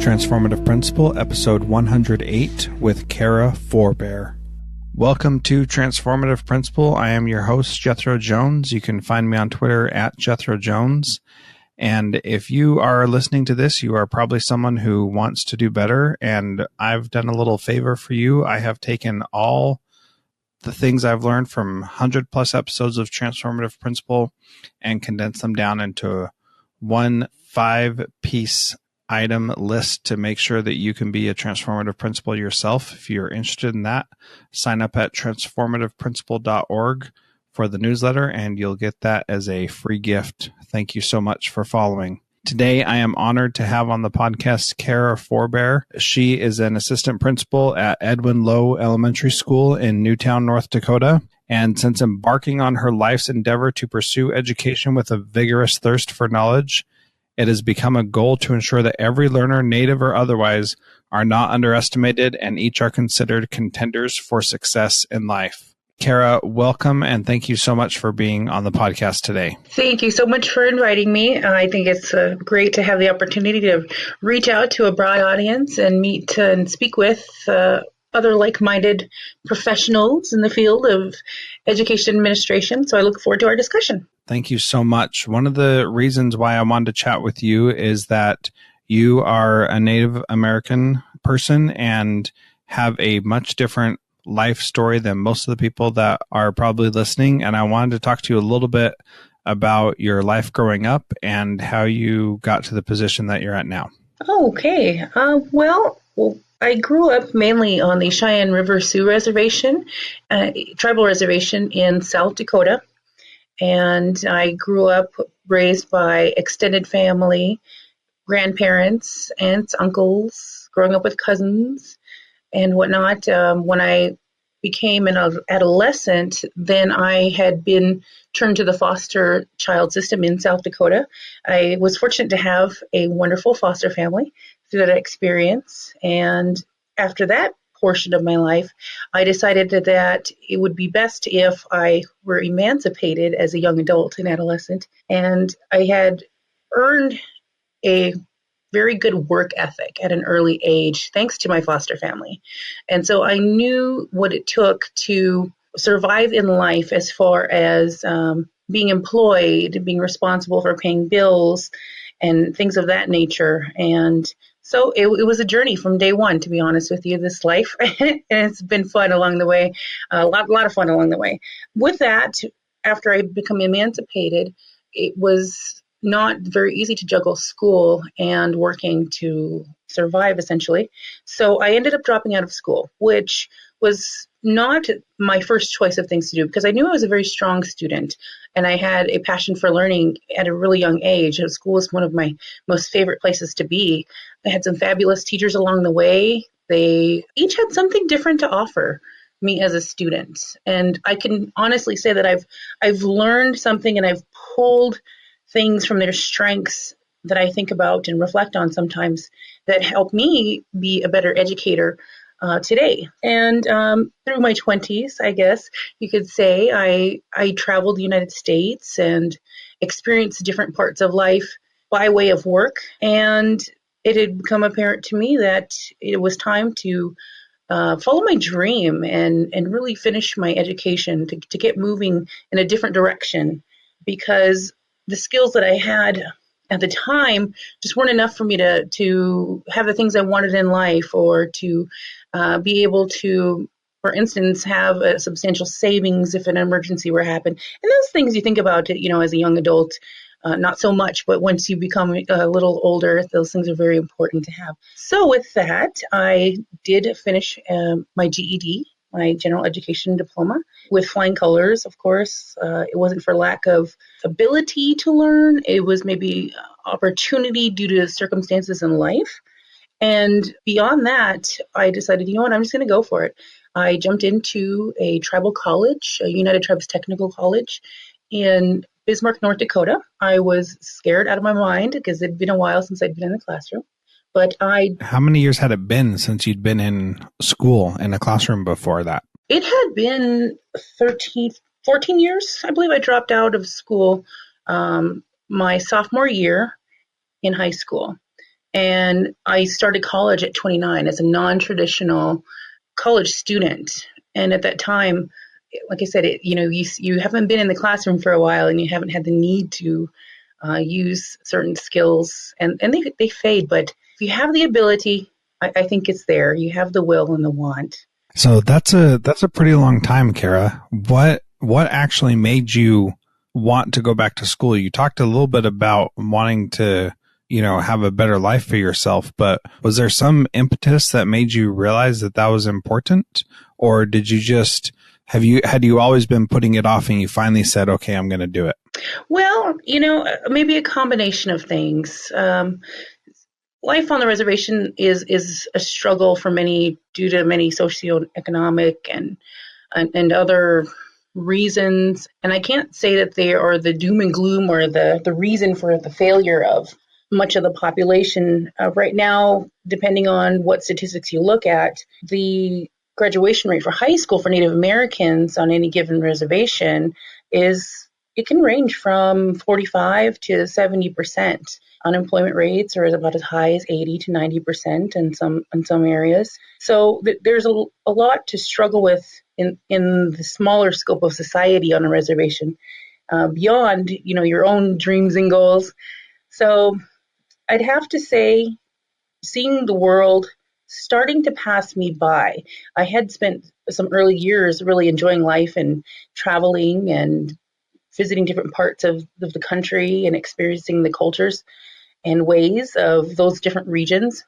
Transformative Principle, episode 108 with Kara Forbear. Welcome to Transformative Principle. I am your host, Jethro Jones. You can find me on Twitter at Jethro Jones. And if you are listening to this, you are probably someone who wants to do better. And I've done a little favor for you. I have taken all the things I've learned from 100 plus episodes of Transformative Principle and condensed them down into one 5-piece item list to make sure that you can be a transformative principal yourself. If you're interested in that, sign up at transformativeprinciple.org for the newsletter, and you'll get that as a free gift. Thank you so much for following. Today, I am honored to have on the podcast Kara Forbear. She is an assistant principal at Edwin Lowe Elementary School in Town North Dakota. And since embarking on her life's endeavor to pursue education with a vigorous thirst for knowledge, it has become a goal to ensure that every learner, native or otherwise, are not underestimated and each are considered contenders for success in life. Kara, welcome, and thank you so much for being on the podcast today. Thank you so much for inviting me. I think it's great to have the opportunity to reach out to a broad audience and meet and speak with other like-minded professionals in the field of education administration. So I look forward to our discussion. Thank you so much. One of the reasons why I wanted to chat with you is that you are a Native American person and have a much different life story than most of the people that are probably listening. And I wanted to talk to you a little bit about your life growing up and how you got to the position that you're at now. Okay. Well, I grew up mainly on the Cheyenne-Sioux reservation, tribal reservation in South Dakota. And I grew up raised by extended family, grandparents, aunts, uncles, growing up with cousins and whatnot. When I became an adolescent, then I had been turned to the foster child system in South Dakota. I was fortunate to have a wonderful foster family through that experience. And after that portion of my life, I decided that it would be best if I were emancipated as a young adult and adolescent. And I had earned a very good work ethic at an early age, thanks to my foster family. And so I knew what it took to survive in life as far as being employed, being responsible for paying bills, and things of that nature. And so it was a journey from day one, to be honest with you, this life. And it's been fun along the way, a lot of fun along the way. With that, after I become emancipated, it was not very easy to juggle school and working to survive, essentially. So I ended up dropping out of school, which was not my first choice of things to do because I knew I was a very strong student and I had a passion for learning at a really young age. School was one of my most favorite places to be. I had some fabulous teachers along the way. They each had something different to offer me as a student. And I can honestly say that I've learned something and I've pulled things from their strengths that I think about and reflect on sometimes that help me be a better educator today. And through my 20s, I guess you could say, I traveled the United States and experienced different parts of life by way of work. And it had become apparent to me that it was time to follow my dream and really finish my education, to get moving in a different direction, because the skills that I had at the time just weren't enough for me to have the things I wanted in life, or to be able to, for instance, have a substantial savings if an emergency were to happen. And those things you think about, as a young adult, not so much, but once you become a little older, those things are very important to have. So with that, I did finish my GED, my general education diploma, with flying colors, of course. It wasn't for lack of ability to learn. It was maybe opportunity due to circumstances in life. And beyond that, I decided, I'm just going to go for it. I jumped into a tribal college, a United Tribes Technical College in Bismarck, North Dakota. I was scared out of my mind because it'd been a while since I'd been in the classroom. But How many years had it been since you'd been in school, in a classroom before that? It had been 14 years. I believe I dropped out of school my sophomore year in high school. And I started college at 29 as a non-traditional college student. And at that time, like I said, you haven't been in the classroom for a while, and you haven't had the need to use certain skills, and they fade. But if you have the ability, I think it's there. You have the will and the want. So that's a pretty long time, Kara. What actually made you want to go back to school? You talked a little bit about wanting to, have a better life for yourself, but was there some impetus that made you realize that was important? Or did you just, had you always been putting it off and you finally said, okay, I'm going to do it? Well, maybe a combination of things. Life on the reservation is a struggle for many due to many socio-economic and other reasons. And I can't say that they are the doom and gloom or the reason for the failure of much of the population. Right now, depending on what statistics you look at, the graduation rate for high school for Native Americans on any given reservation it can range from 45 to 70%. Unemployment rates are about as high as 80 to 90% in some areas. So there's a lot to struggle with in the smaller scope of society on a reservation, beyond your own dreams and goals. So I'd have to say, seeing the world starting to pass me by. I had spent some early years really enjoying life and traveling and visiting different parts of the country and experiencing the cultures and ways of those different regions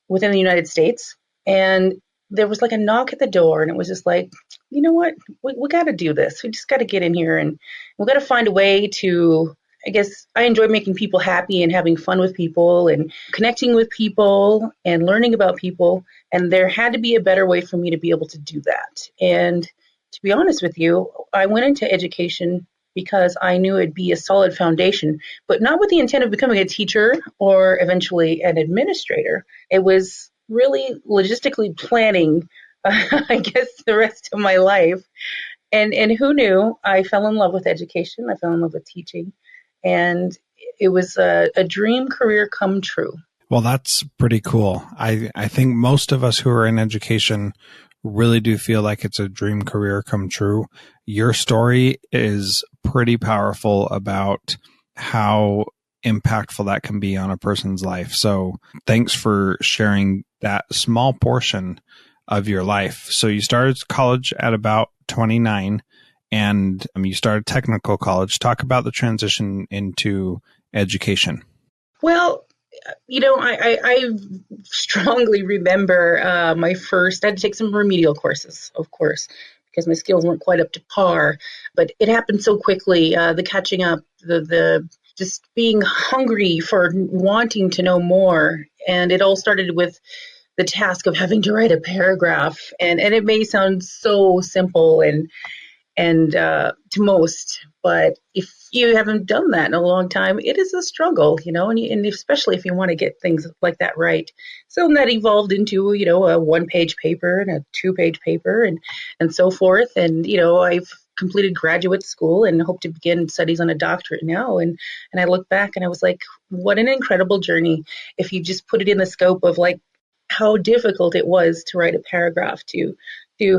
within the United States. And there was like a knock at the door, and it was just like, you know what, we got to do this. We just got to get in here, and we got to find a way to, I guess I enjoy making people happy and having fun with people and connecting with people and learning about people. And there had to be a better way for me to be able to do that. And to be honest with you, I went into education because I knew it'd be a solid foundation, but not with the intent of becoming a teacher or eventually an administrator. It was really logistically planning, I guess, the rest of my life. And who knew? I fell in love with education. I fell in love with teaching. And it was a dream career come true. Well, that's pretty cool. I think most of us who are in education really do feel like it's a dream career come true. Your story is pretty powerful about how impactful that can be on a person's life. So thanks for sharing that small portion of your life. So you started college at about 29 and you started technical college. Talk about the transition into education. Well, I strongly remember my first, I had to take some remedial courses, of course, because my skills weren't quite up to par, but it happened so quickly, the catching up, the just being hungry for wanting to know more. And it all started with the task of having to write a paragraph. And it may sound so simple and to most, but if you haven't done that in a long time, it is a struggle, and especially if you want to get things like that right. So that evolved into, a 1-page paper and a 2-page paper and so forth. And, I've completed graduate school and hope to begin studies on a doctorate now. And I look back and I was like, what an incredible journey. If you just put it in the scope of like how difficult it was to write a paragraph to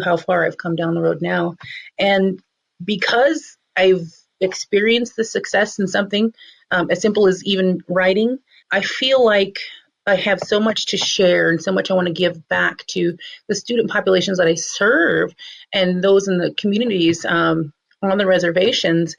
how far I've come down the road now. And because I've experienced the success in something as simple as even writing, I feel like I have so much to share and so much I want to give back to the student populations that I serve and those in the communities on the reservations.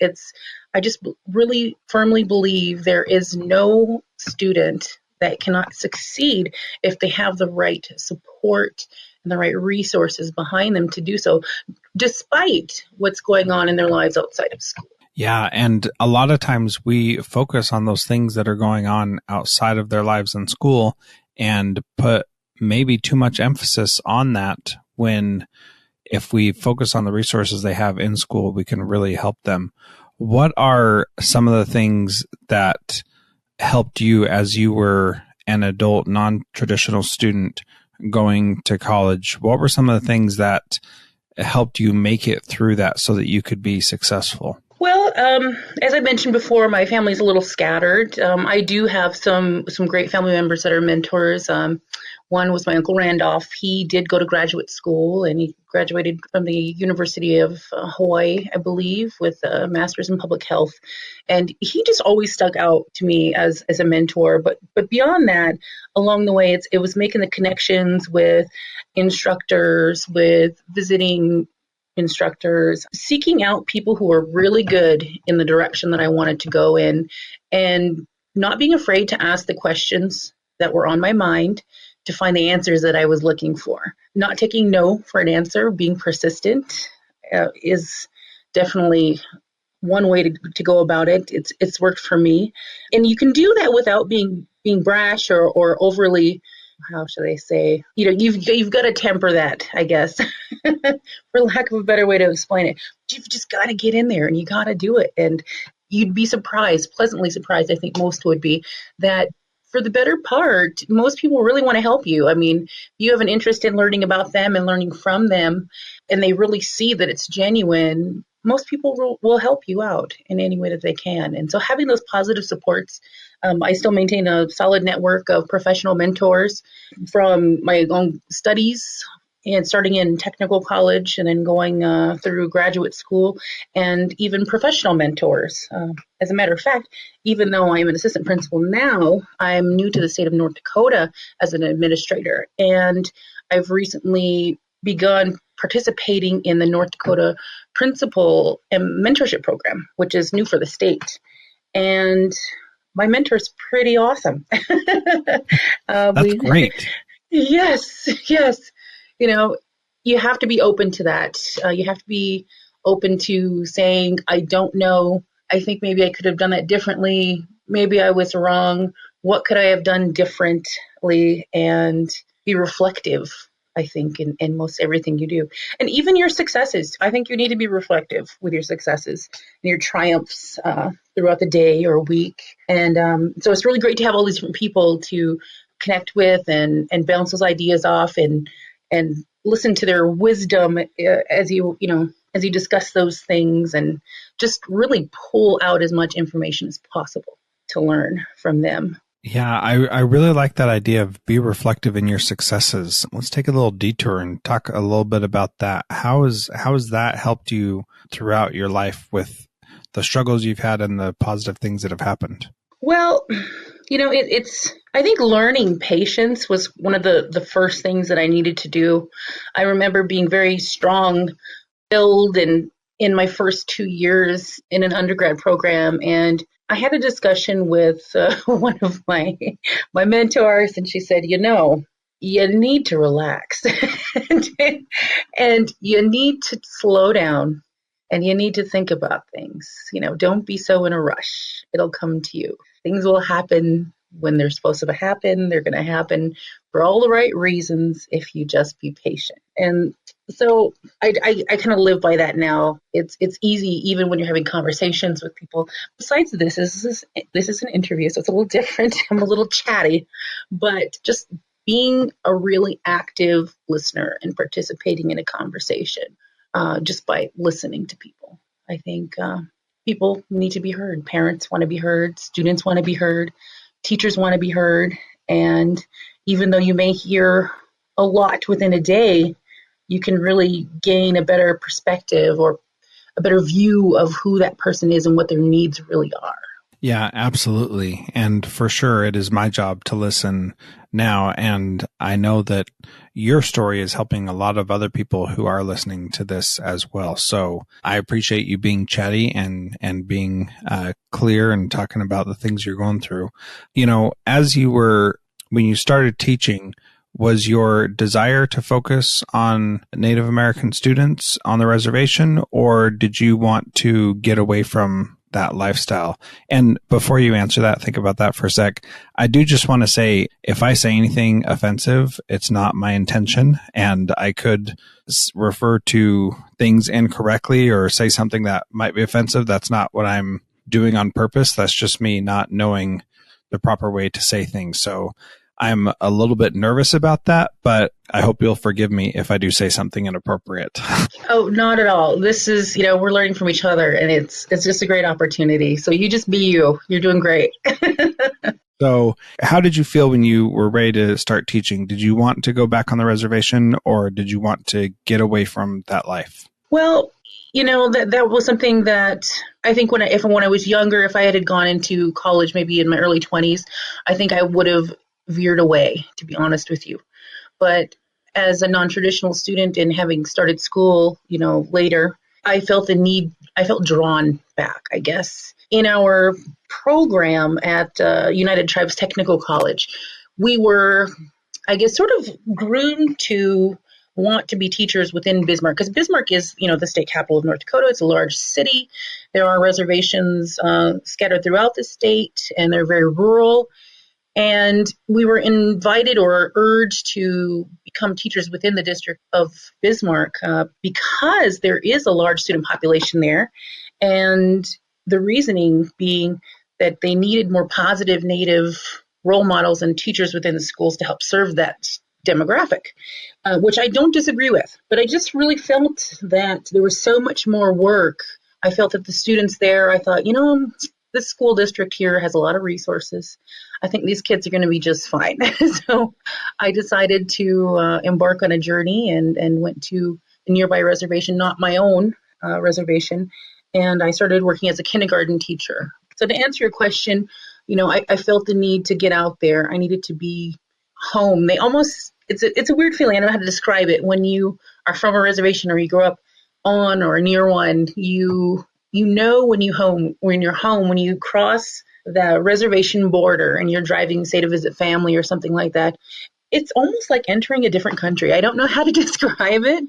I just really firmly believe there is no student that cannot succeed if they have the right support and the right resources behind them to do so, despite what's going on in their lives outside of school. Yeah, and a lot of times we focus on those things that are going on outside of their lives in school and put maybe too much emphasis on that, when if we focus on the resources they have in school, we can really help them. What are some of the things that helped you as you were an adult, non-traditional student going to college? What were some of the things that helped you make it through that so that you could be successful? Well, as I mentioned before, my family's a little scattered. I do have some great family members that are mentors. One was my Uncle Randolph. He did go to graduate school, and he graduated from the University of Hawaii, I believe, with a master's in public health. And he just always stuck out to me as a mentor. But beyond that, along the way, it was making the connections with instructors, with visiting instructors, seeking out people who are really good in the direction that I wanted to go in, and not being afraid to ask the questions that were on my mind to find the answers that I was looking for. Not taking no for an answer, being persistent is definitely one way to go about it. It's worked for me. And you can do that without being brash or overly, how should I say, you've got to temper that, I guess, for lack of a better way to explain it. You've just got to get in there and you got to do it. And you'd be surprised, pleasantly surprised, I think most would be, that for the better part, most people really want to help you. I mean, you have an interest in learning about them and learning from them, and they really see that it's genuine. Most people will help you out in any way that they can. And so having those positive supports, I still maintain a solid network of professional mentors from my own studies and starting in technical college and then going through graduate school, and even professional mentors. As a matter of fact, even though I'm an assistant principal now, I'm new to the state of North Dakota as an administrator. And I've recently begun participating in the North Dakota Principal and Mentorship Program, which is new for the state. And my mentor is pretty awesome. That's great. Yes. You have to be open to that. You have to be open to saying, I don't know. I think maybe I could have done that differently. Maybe I was wrong. What could I have done differently? And be reflective, I think, in most everything you do. And even your successes. I think you need to be reflective with your successes and your triumphs throughout the day or week. And so it's really great to have all these different people to connect with and bounce those ideas off and listen to their wisdom as you discuss those things, and just really pull out as much information as possible to learn from them. Yeah, I really like that idea of be reflective in your successes. Let's take a little detour and talk a little bit about that. How has that helped you throughout your life with the struggles you've had and the positive things that have happened? Well, I think learning patience was one of the first things that I needed to do. I remember being very strong-willed in my first 2 years in an undergrad program, and I had a discussion with one of my mentors, and she said, you need to relax and you need to slow down and you need to think about things. Don't be so in a rush. It'll come to you. Things will happen when they're supposed to happen. They're going to happen for all the right reasons if you just be patient. And so I kind of live by that now. It's easy even when you're having conversations with people. Besides this is an interview, so it's a little different. I'm a little chatty, but just being a really active listener and participating in a conversation just by listening to people. I think people need to be heard. Parents want to be heard. Students want to be heard. Teachers want to be heard. And even though you may hear a lot within a day, you can really gain a better perspective or a better view of who that person is and what their needs really are. Yeah, absolutely. And for sure, it is my job to listen now. And I know that your story is helping a lot of other people who are listening to this as well. So I appreciate you being chatty and being clear and talking about the things you're going through. When you started teaching, was your desire to focus on Native American students on the reservation, or did you want to get away from that lifestyle? And before you answer that, think about that for a sec. I do just want to say, if I say anything offensive, it's not my intention, and I could refer to things incorrectly or say something that might be offensive. That's not what I'm doing on purpose. That's just me not knowing the proper way to say things. So I'm a little bit nervous about that, but I hope you'll forgive me if I do say something inappropriate. Oh, not at all. This is, we're learning from each other, and it's just a great opportunity. So you just be you. You're doing great. So how did you feel when you were ready to start teaching? Did you want to go back on the reservation, or did you want to get away from that life? Well, that was something that I think when I was younger, if I had gone into college, maybe in my early 20s, I think I would have veered away, to be honest with you. But as a non-traditional student and having started school, later, I felt drawn back, I guess. In our program at United Tribes Technical College, we were, I guess, sort of groomed to want to be teachers within Bismarck, because Bismarck is, the state capital of North Dakota. It's a large city. There are reservations scattered throughout the state, and they're very rural. And we were invited or urged to become teachers within the district of Bismarck because there is a large student population there. And the reasoning being that they needed more positive Native role models and teachers within the schools to help serve that demographic, which I don't disagree with. But I just really felt that there was so much more work. I felt that the students there, I thought, this school district here has a lot of resources. I think these kids are going to be just fine. So I decided to embark on a journey and went to a nearby reservation, not my own reservation. And I started working as a kindergarten teacher. So to answer your question, I felt the need to get out there. I needed to be home. It's a weird feeling. I don't know how to describe it. When you are from a reservation or you grow up on or near one, when you're home, when you cross the reservation border and you're driving, say, to visit family or something like that, it's almost like entering a different country. I don't know how to describe it,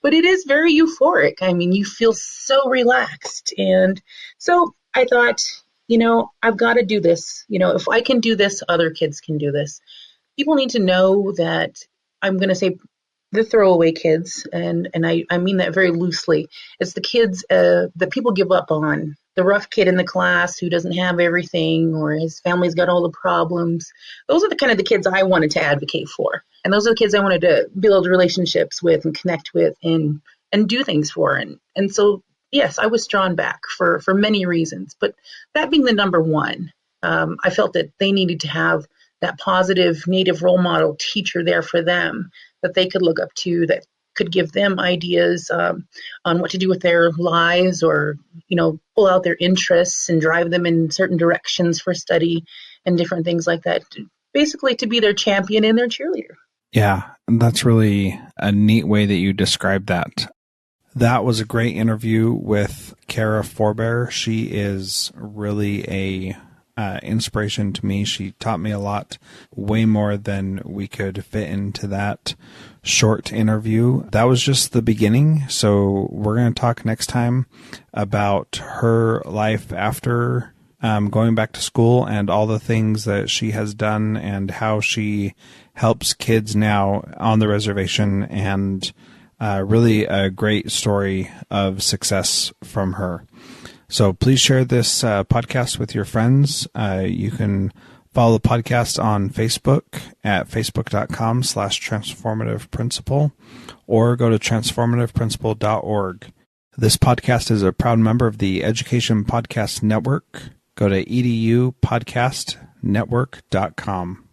but it is very euphoric. I mean, you feel so relaxed. And so I thought, I've got to do this. If I can do this, other kids can do this. People need to know that I'm going to say the throwaway kids, and I mean that very loosely. It's the kids that people give up on, the rough kid in the class who doesn't have everything or his family's got all the problems. Those are the kind of the kids I wanted to advocate for. And those are the kids I wanted to build relationships with and connect with and do things for. And so, yes, I was drawn back for many reasons. But that being the number one, I felt that they needed to have that positive Native role model teacher there for them that they could look up to, that could give them ideas on what to do with their lives, or, pull out their interests and drive them in certain directions for study and different things like that. Basically to be their champion and their cheerleader. Yeah, and that's really a neat way that you described that. That was a great interview with Kara Forbear. She is really a inspiration to me. She taught me a lot, way more than we could fit into that short interview. That was just the beginning. So we're going to talk next time about her life after going back to school and all the things that she has done and how she helps kids now on the reservation, and really a great story of success from her. So please share this podcast with your friends. You can follow the podcast on Facebook at facebook.com/transformativeprinciple, or go to transformativeprinciple.org. This podcast is a proud member of the Education Podcast Network. Go to edupodcastnetwork.com.